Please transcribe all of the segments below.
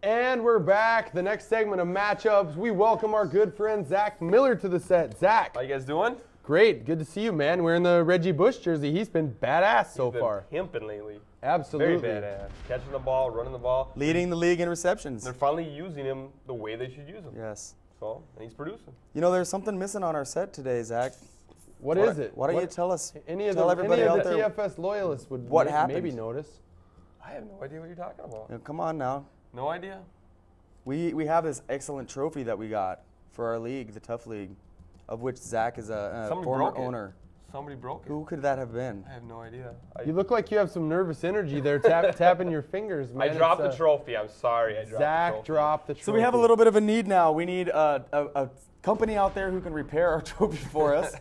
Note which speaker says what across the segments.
Speaker 1: And we're back. The next segment of matchups, we welcome our good friend Zach Miller to the set. Zach.
Speaker 2: How you guys doing?
Speaker 1: Great. Good to see you, man. We're in the Reggie Bush jersey. He's been badass so far.
Speaker 2: He's been pimping lately.
Speaker 1: Absolutely.
Speaker 2: Very badass. Catching the ball, running the ball.
Speaker 3: Leading the league in receptions.
Speaker 2: They're finally using him the way they should use him.
Speaker 3: Yes.
Speaker 2: So, and he's producing.
Speaker 3: You know, there's something missing on our set today, Zach.
Speaker 1: What is it?
Speaker 3: Why don't you tell us?
Speaker 1: Any of
Speaker 3: tell
Speaker 1: the
Speaker 3: everybody out there
Speaker 1: TFS loyalists would maybe notice.
Speaker 2: I have no idea what you're talking about.
Speaker 3: You know, come on now.
Speaker 2: No idea.
Speaker 3: We have this excellent trophy that we got for our league, the Tough League, of which Zach is a former owner.
Speaker 2: Somebody broke it.
Speaker 3: Who could that have been?
Speaker 2: I have no idea.
Speaker 1: You look like you have some nervous energy there, tapping your fingers, man.
Speaker 2: I dropped the trophy. I'm sorry.
Speaker 1: Zach dropped the trophy.
Speaker 3: So we have a little bit of a need now. We need a company out there who can repair our trophy for us.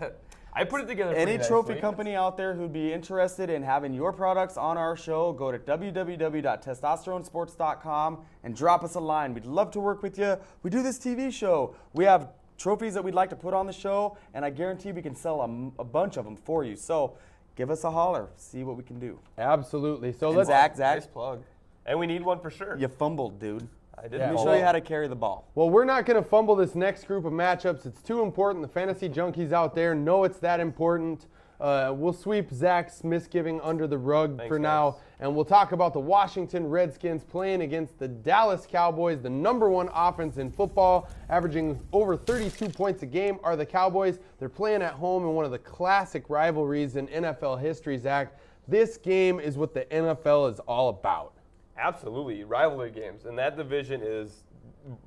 Speaker 2: I put it together.
Speaker 3: Any trophy company out there who'd be interested in having your products on our show, go to www.testosteronesports.com and drop us a line. We'd love to work with you. We do this TV show. We have trophies that we'd like to put on the show, and I guarantee we can sell a bunch of them for you. So give us a holler. See what we can do.
Speaker 1: Absolutely. So
Speaker 3: let's Zach.
Speaker 2: Nice plug. And we need one for sure.
Speaker 3: You fumbled, dude.
Speaker 2: I did.
Speaker 3: Let me show you how to carry the ball.
Speaker 1: Well, we're not going to fumble this next group of matchups. It's too important. The fantasy junkies out there know it's that important. We'll sweep Zach's misgiving under the rug for now, and we'll talk about the Washington Redskins playing against the Dallas Cowboys. The #1 offense in football, averaging over 32 points a game, are the Cowboys. They're playing at home in one of the classic rivalries in NFL history, Zach. This game is what the NFL is all about.
Speaker 2: Absolutely. Rivalry games. And that division is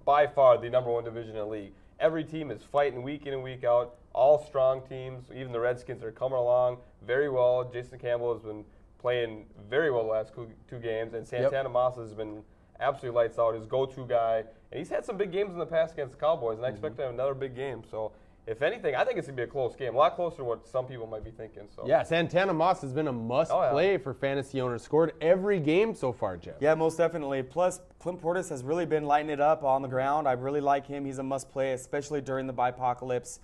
Speaker 2: by far the #1 division in the league. Every team is fighting week in and week out. All strong teams. Even the Redskins are coming along very well. Jason Campbell has been playing very well the last two games. And Santana Moss has been absolutely lights out, his go-to guy. And he's had some big games in the past against the Cowboys, and I expect to have another big game. So, if anything, I think it's going to be a close game. A lot closer to what some people might be thinking. So.
Speaker 1: Yeah, Santana Moss has been a must-play for fantasy owners. Scored every game so far, Jeff.
Speaker 3: Yeah, most definitely. Plus, Clint Portis has really been lighting it up on the ground. I really like him. He's a must-play, especially during the bipocalypse.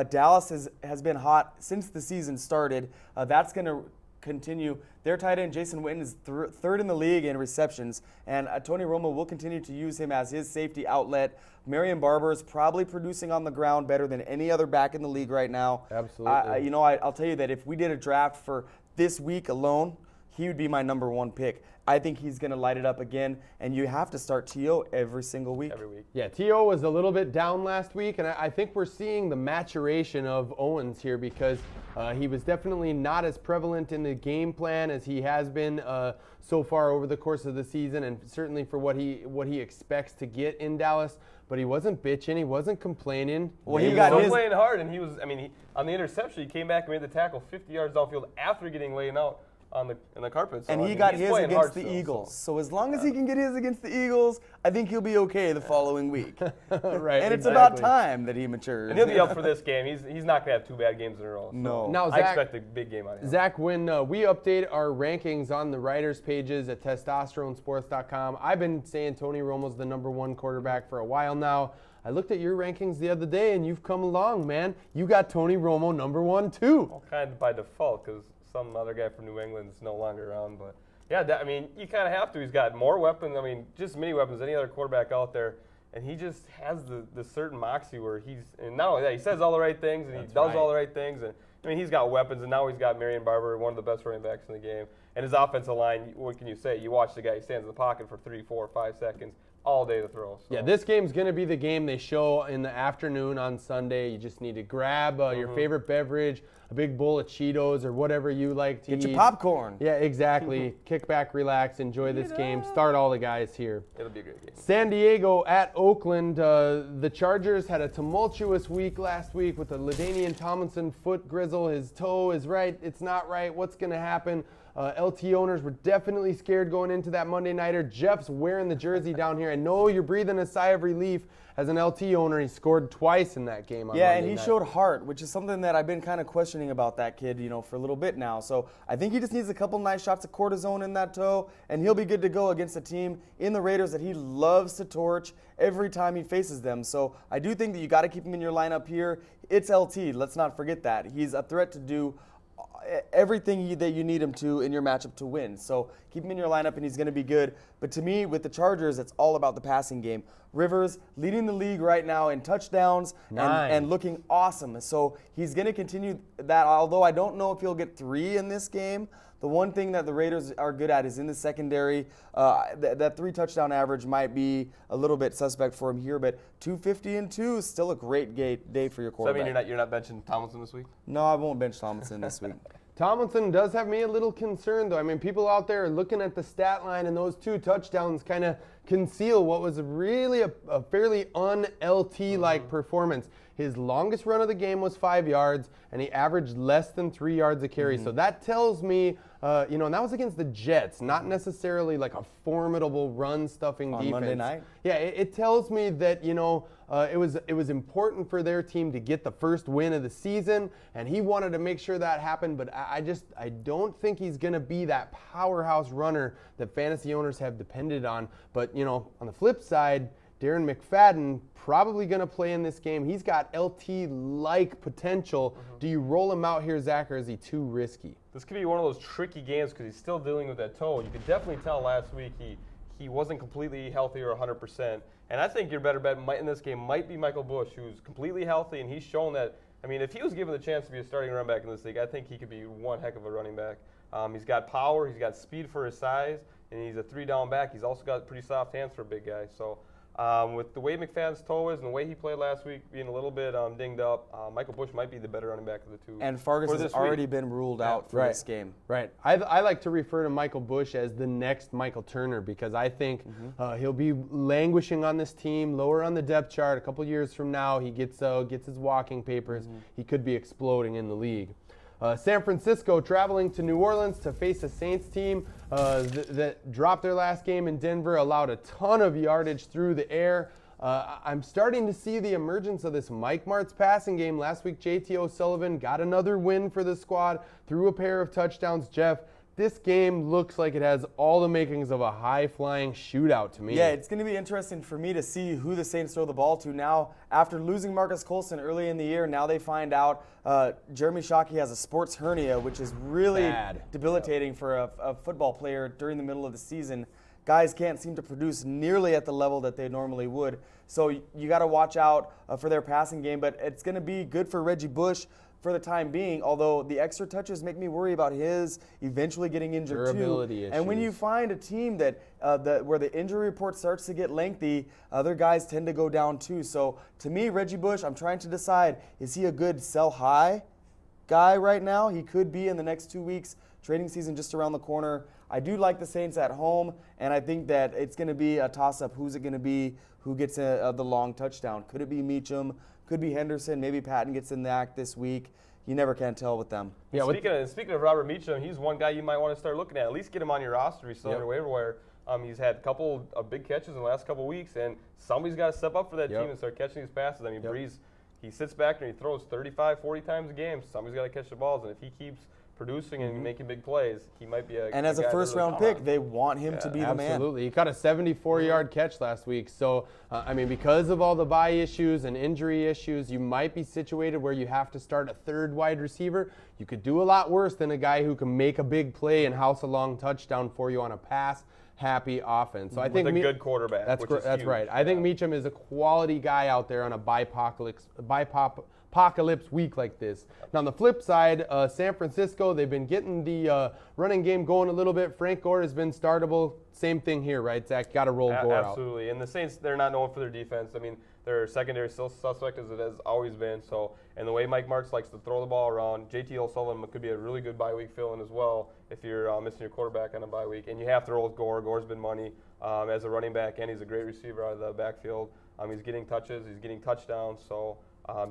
Speaker 3: Dallas has been hot since the season started. That's going to continue. Their tight end, Jason Witten, is third in the league in receptions, and Tony Romo will continue to use him as his safety outlet. Marion Barber is probably producing on the ground better than any other back in the league right now.
Speaker 1: Absolutely.
Speaker 3: I'll tell you that if we did a draft for this week alone, he would be my #1 pick. I think he's going to light it up again, and you have to start T.O. every single week.
Speaker 2: Every week.
Speaker 1: Yeah, T.O. was a little bit down last week, and I think we're seeing the maturation of Owens here because he was definitely not as prevalent in the game plan as he has been so far over the course of the season, and certainly for what he expects to get in Dallas. But he wasn't bitching, he wasn't complaining.
Speaker 2: Well, he was playing hard, and he was. I mean, on the interception, he came back and made the tackle 50 yards downfield after getting laid out in the carpet. So,
Speaker 3: and he got his against the Eagles. So as long as he can get his against the Eagles, I think he'll be okay the following week.
Speaker 1: Right.
Speaker 3: And it's about time that he matures.
Speaker 2: And he'll be up for this game. He's not going to have 2 bad games in a row. So
Speaker 3: no.
Speaker 1: Now,
Speaker 2: I expect a big game out of him.
Speaker 1: Zach, when we update our rankings on the writers' pages at testosteronesports.com, I've been saying Tony Romo's the #1 quarterback for a while now. I looked at your rankings the other day, and you've come along, man. You got Tony Romo #1 too.
Speaker 2: Well, kind of by default, because some other guy from New England is no longer around. But yeah, I mean, you kind of have to. He's got more weapons. I mean, just as many weapons as any other quarterback out there. And he just has the certain moxie where and not only that, he says all the right things and he does all the right things. And I mean, he's got weapons, and now he's got Marion Barber, one of the best running backs in the game. And his offensive line, what can you say? You watch the guy, he stands in the pocket for 3, 4, 5 seconds all day to throw. So.
Speaker 1: Yeah, this game's going to be the game they show in the afternoon on Sunday. You just need to grab your favorite beverage, a big bowl of Cheetos or whatever you like to eat.
Speaker 3: Get your popcorn.
Speaker 1: Yeah, exactly. Kick back, relax, enjoy this game. Start all the guys here.
Speaker 2: It'll be a great game.
Speaker 1: San Diego at Oakland. The Chargers had a tumultuous week last week with the LaDainian Tomlinson foot grizzle. His toe is right. It's not right. What's going to happen? LT owners were definitely scared going into that Monday Nighter. Jeff's wearing the jersey down here. I know you're breathing a sigh of relief as an LT owner. He scored twice in that game on Monday
Speaker 3: and he
Speaker 1: night.
Speaker 3: showed heart, which is something that I've been kind of questioning about that kid, for a little bit now. So I think he just needs a couple nice shots of cortisone in that toe, and he'll be good to go against a team in the Raiders that he loves to torch every time he faces them. So I do think that you got to keep him in your lineup here. It's LT. Let's not forget that. He's a threat to do everything that you need him to in your matchup to win. So keep him in your lineup, and he's going to be good. But to me, with the Chargers, it's all about the passing game. Rivers leading the league right now in touchdowns and looking awesome. So he's going to continue that, although I don't know if he'll get 3 in this game. The one thing that the Raiders are good at is in the secondary. That 3 touchdown average might be a little bit suspect for him here, but 250 and 2 is still a great day for your quarterback.
Speaker 2: So I mean you're not benching Tomlinson this week?
Speaker 3: No, I won't bench Tomlinson this week.
Speaker 1: Tomlinson does have me a little concerned, though. I mean, people out there are looking at the stat line, and those 2 touchdowns kind of conceal what was really a fairly un-LT-like performance. His longest run of the game was 5 yards, and he averaged less than 3 yards a carry. So that tells me, and that was against the Jets, not necessarily like a formidable run-stuffing defense.
Speaker 3: Monday night?
Speaker 1: Yeah, it tells me that, it was important for their team to get the first win of the season, and he wanted to make sure that happened, but I don't think he's going to be that powerhouse runner that fantasy owners have depended on. But, on the flip side, Darren McFadden probably going to play in this game. He's got LT-like potential. Do you roll him out here, Zach, or is he too risky?
Speaker 2: This could be one of those tricky games because he's still dealing with that toe. You could definitely tell last week he wasn't completely healthy or 100%. And I think your better bet in this game might be Michael Bush, who's completely healthy, and he's shown that. I mean, if he was given the chance to be a starting running back in this league, I think he could be one heck of a running back. He's got power, he's got speed for his size, and he's a 3-down back. He's also got pretty soft hands for a big guy. So with the way McFadden's toe is and the way he played last week, being a little bit dinged up, Michael Bush might be the better running back of the 2.
Speaker 3: And Fargas has already been ruled out for this game.
Speaker 1: Right. I like to refer to Michael Bush as the next Michael Turner because I think he'll be languishing on this team, lower on the depth chart. A couple years from now, he gets his walking papers. He could be exploding in the league. San Francisco traveling to New Orleans to face a Saints team that dropped their last game in Denver, allowed a ton of yardage through the air. I'm starting to see the emergence of this Mike Martz passing game. Last week, J.T. O'Sullivan got another win for the squad, threw a pair of touchdowns. Jeff, this game looks like it has all the makings of a high-flying shootout to me.
Speaker 3: Yeah, it's going to be interesting for me to see who the Saints throw the ball to now. After losing Marcus Colston early in the year, now they find out Jeremy Shockey has a sports hernia, which is really debilitating for a football player during the middle of the season. Guys can't seem to produce nearly at the level that they normally would. So you got to watch out for their passing game, but it's going to be good for Reggie Bush for the time being, although the extra touches make me worry about his eventually getting injured
Speaker 1: durability issues.
Speaker 3: And when you find a team that where the injury report starts to get lengthy, other guys tend to go down too. So to me, Reggie Bush, I'm trying to decide, is he a good sell high guy right now? He could be in the next 2 weeks. Trading season just around the corner. I do like the Saints at home, and I think that it's going to be a toss-up. Who's it going to be? Who gets the long touchdown? Could it be Meacham? Could be Henderson. Maybe Patton gets in the act this week. You never can tell with them.
Speaker 2: Yeah. Speaking of Robert Meacham, he's one guy you might want to start looking at. At least get him on your roster. He's still on your waiver wire. He's had a couple of big catches in the last couple of weeks, and somebody's got to step up for that team and start catching these passes. I mean, Breeze, he sits back and he throws 35, 40 times a game. Somebody's got to catch the balls, and if he keeps producing and making big plays, he might be a
Speaker 3: And as a first-round pick, they want him to be the man.
Speaker 1: Absolutely. He caught a 74-yard catch last week. So, because of all the bye issues and injury issues, you might be situated where you have to start a third wide receiver. You could do a lot worse than a guy who can make a big play and house a long touchdown for you on a pass-happy offense. So I think
Speaker 2: with a good quarterback.
Speaker 1: That's right. I think Meacham is a quality guy out there on a apocalypse week like this. Now, on the flip side, San Francisco, they've been getting the running game going a little bit. Frank Gore has been startable. Same thing here, right, Zach? Got to roll Gore out.
Speaker 2: Absolutely. And the Saints, they're not known for their defense. I mean, their secondary still suspect as it has always been. So, and the way Mike Martz likes to throw the ball around, J.T. O'Sullivan could be a really good bye week fill-in as well if you're missing your quarterback on a bye week. And you have to roll with Gore. Gore's been money as a running back, and he's a great receiver out of the backfield. He's getting touches. He's getting touchdowns. So,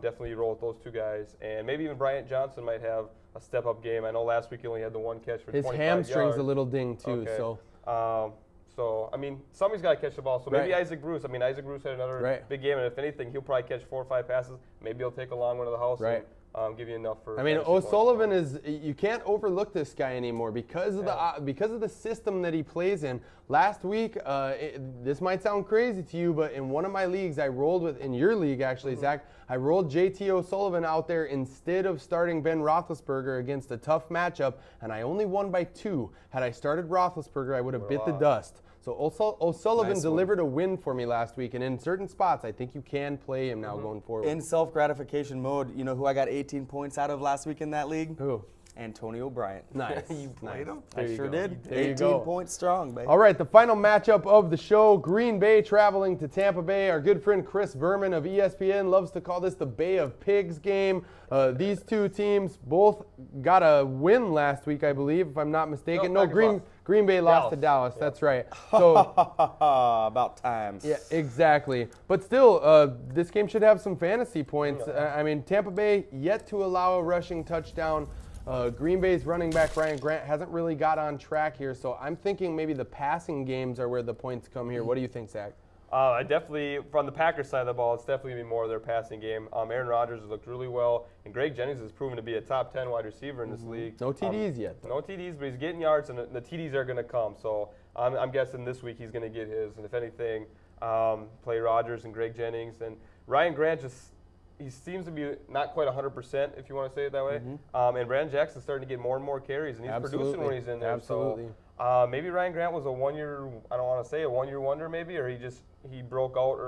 Speaker 2: definitely roll with those two guys. And maybe even Bryant Johnson might have a step-up game. I know last week he only had the one catch for 25 yards.
Speaker 1: His hamstring's a little dinged, too.
Speaker 2: Okay. So, I mean, somebody's got to catch the ball. So maybe Isaac Bruce. I mean, Isaac Bruce had another big game, and if anything, he'll probably catch 4 or 5 passes. Maybe he'll take a long one to the house and give you enough for.
Speaker 1: I mean,
Speaker 2: fantasy
Speaker 1: O'Sullivan
Speaker 2: points.
Speaker 1: you can't overlook this guy anymore because of the system that he plays in. Last week, this might sound crazy to you, but in one of my leagues, I rolled with, in your league actually, Zach, I rolled JT O'Sullivan out there instead of starting Ben Roethlisberger against a tough matchup, and I only won by 2. Had I started Roethlisberger, I would have bit the dust. So O'Sullivan delivered a win for me last week, and in certain spots, I think you can play him now going forward.
Speaker 3: In self-gratification mode, you know who I got 18 points out of last week in that league?
Speaker 1: Who?
Speaker 3: Antonio Bryant.
Speaker 1: Nice.
Speaker 3: You played him?
Speaker 1: There
Speaker 3: I
Speaker 1: you
Speaker 3: sure
Speaker 1: go.
Speaker 3: did.
Speaker 1: There you
Speaker 3: 18
Speaker 1: go.
Speaker 3: points strong, baby.
Speaker 1: All right, the final matchup of the show, Green Bay traveling to Tampa Bay. Our good friend Chris Berman of ESPN loves to call this the Bay of Pigs game. These two teams both got a win last week, I believe, if I'm not mistaken. No, Green Bay lost to Dallas. Yeah. That's right. So
Speaker 3: about time.
Speaker 1: Yeah, exactly. But still, this game should have some fantasy points. I mean, Tampa Bay yet to allow a rushing touchdown. Green Bay's running back Ryan Grant hasn't really got on track here, so I'm thinking maybe the passing games are where the points come here. What do you think, Zach?
Speaker 2: I definitely, from the Packers side of the ball, it's definitely going to be more of their passing game. Aaron Rodgers has looked really well, and Greg Jennings has proven to be a top 10 wide receiver in this league.
Speaker 1: No TDs yet, though.
Speaker 2: No TDs, but he's getting yards, and the TDs are going to come. So I'm guessing this week he's going to get his, and if anything, play Rodgers and Greg Jennings. And Ryan Grant he seems to be not quite 100%, if you want to say it that way. And Brandon Jackson's starting to get more and more carries, and he's producing when he's in there.
Speaker 1: Absolutely.
Speaker 2: So maybe Ryan Grant was a one-year, I don't want to say a one-year wonder maybe, or he broke out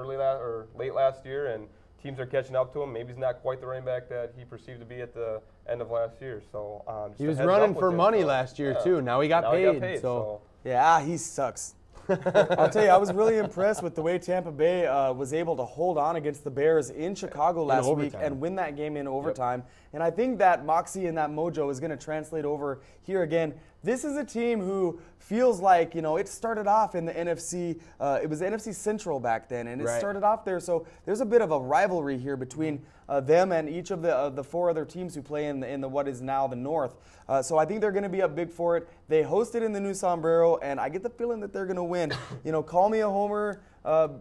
Speaker 2: late last year, and teams are catching up to him. Maybe he's not quite the running back that he perceived to be at the end of last year. So
Speaker 1: he was running for money last year too. Now he got paid. So
Speaker 3: yeah, he sucks. I'll tell you, I was really impressed with the way Tampa Bay was able to hold on against the Bears in Chicago last week and win that game in overtime. And I think that moxie and that mojo is going to translate over here again. This is a team who feels like, it started off in the NFC. It was the NFC Central back then, and it started off there. So there's a bit of a rivalry here between them and each of the 4 other teams who play in the what is now the North. So I think they're going to be up big for it. They hosted in the new Sombrero, and I get the feeling that they're going to win. Call me a homer.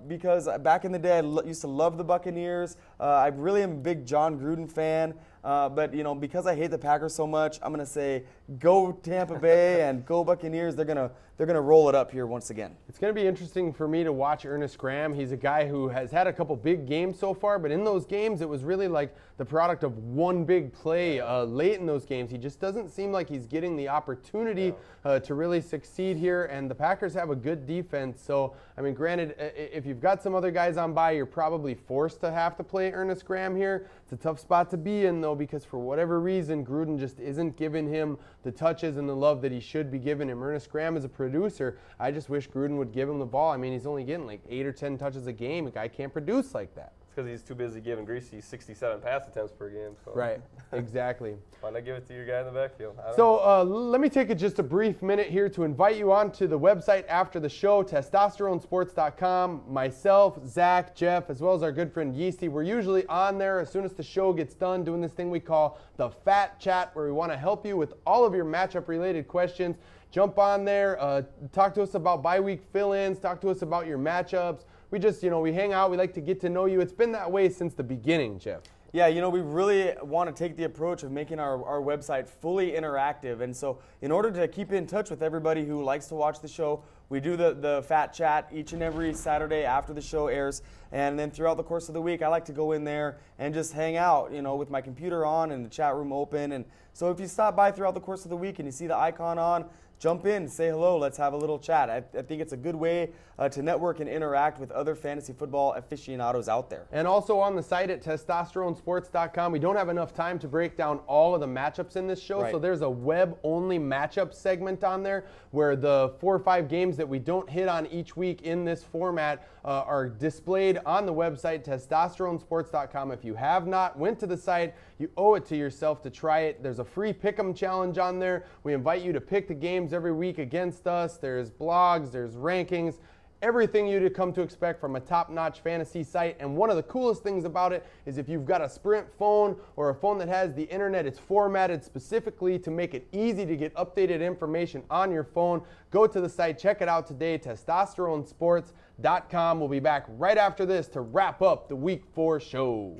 Speaker 3: Because back in the day, I used to love the Buccaneers. I really am a big John Gruden fan. But, because I hate the Packers so much, I'm going to say go Tampa Bay and go Buccaneers. They're going to roll it up here once again.
Speaker 1: It's going to be interesting for me to watch Ernest Graham. He's a guy who has had a couple big games so far, but in those games, it was really like the product of one big play late in those games. He just doesn't seem like he's getting the opportunity to really succeed here, and the Packers have a good defense. So, I mean, granted, if you've got some other guys on bye, you're probably forced to have to play Ernest Graham here. It's a tough spot to be in, though, because for whatever reason, Gruden just isn't giving him the touches and the love that he should be giving him. Ernest Graham is a producer. I just wish Gruden would give him the ball. I mean, he's only getting like 8 or 10 touches a game. A guy can't produce like that.
Speaker 2: It's because he's too busy giving Greasy 67 pass attempts per game. So.
Speaker 1: Right, exactly.
Speaker 2: Why not give it to your guy in the backfield?
Speaker 1: So let me take just a brief minute here to invite you on to the website after the show, testosteronesports.com. Myself, Zach, Jeff, as well as our good friend Yeasty, we're usually on there as soon as the show gets done doing this thing we call the Fat Chat, where we want to help you with all of your matchup-related questions. Jump on there, talk to us about bye-week fill-ins, talk to us about your matchups. We just, we hang out. We like to get to know you. It's been that way since the beginning, Jeff.
Speaker 3: Yeah, we really want to take the approach of making our website fully interactive. And so in order to keep in touch with everybody who likes to watch the show, we do the Fat Chat each and every Saturday after the show airs. And then throughout the course of the week, I like to go in there and just hang out, with my computer on and the chat room open. And so if you stop by throughout the course of the week and you see the icon on, jump in, say hello, let's have a little chat. I think it's a good way to network and interact with other fantasy football aficionados out there.
Speaker 1: And also on the site at testosteronesports.com, we don't have enough time to break down all of the matchups in this show, so there's a web-only matchup segment on there where the 4 or 5 games that we don't hit on each week in this format are displayed on the website, testosteronesports.com. If you have not went to the site, you owe it to yourself to try it. There's a free pick'em challenge on there. We invite you to pick the games every week against us. There's blogs, there's rankings, everything you'd come to expect from a top-notch fantasy site. And one of the coolest things about it is if you've got a Sprint phone or a phone that has the internet, it's formatted specifically to make it easy to get updated information on your phone. Go to the site, check it out today, testosteronesports.com. We'll be back right after this to wrap up the Week 4 show.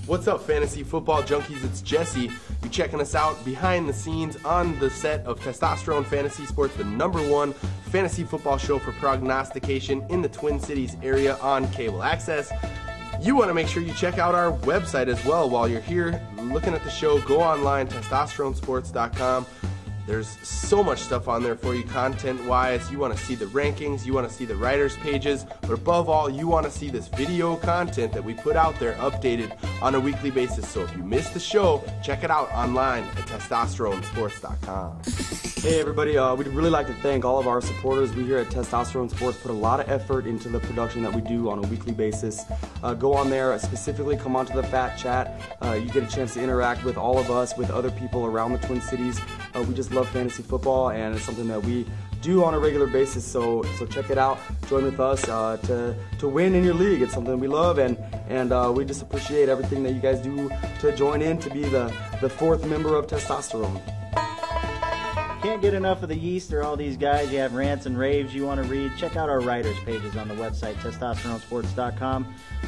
Speaker 1: What's up, fantasy football junkies? It's Jesse. You checking us out behind the scenes on the set of Testosterone Fantasy Sports, the #1 fantasy football show for prognostication in the Twin Cities area on cable access. You want to make sure you check out our website as well while you're here looking at the show. Go online, testosteronesports.com. There's so much stuff on there for you content-wise. You want to see the rankings, you want to see the writers' pages, but above all, you want to see this video content that we put out there updated on a weekly basis. So if you missed the show, check it out online at testosteronesports.com.
Speaker 3: Hey everybody, we'd really like to thank all of our supporters. We here at Testosterone Sports put a lot of effort into the production that we do on a weekly basis. Go on there, specifically come onto the Fat Chat. You get a chance to interact with all of us, with other people around the Twin Cities. We just love fantasy football, and it's something that we do on a regular basis, so check it out. Join with us to win in your league. It's something we love, and we just appreciate everything that you guys do to join in to be the 4th member of Testosterone.
Speaker 4: Can't get enough of the yeast or all these guys. You have rants and raves you want to read. Check out our writers pages on the website, testosteronesports.com.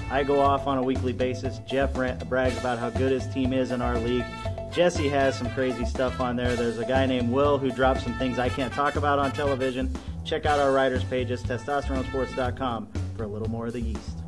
Speaker 4: I go off on a weekly basis. Jeff brags about how good his team is in our league. Jesse has some crazy stuff on there. There's a guy named Will who drops some things I can't talk about on television. Check out our writers pages, testosteronesports.com, for a little more of the yeast.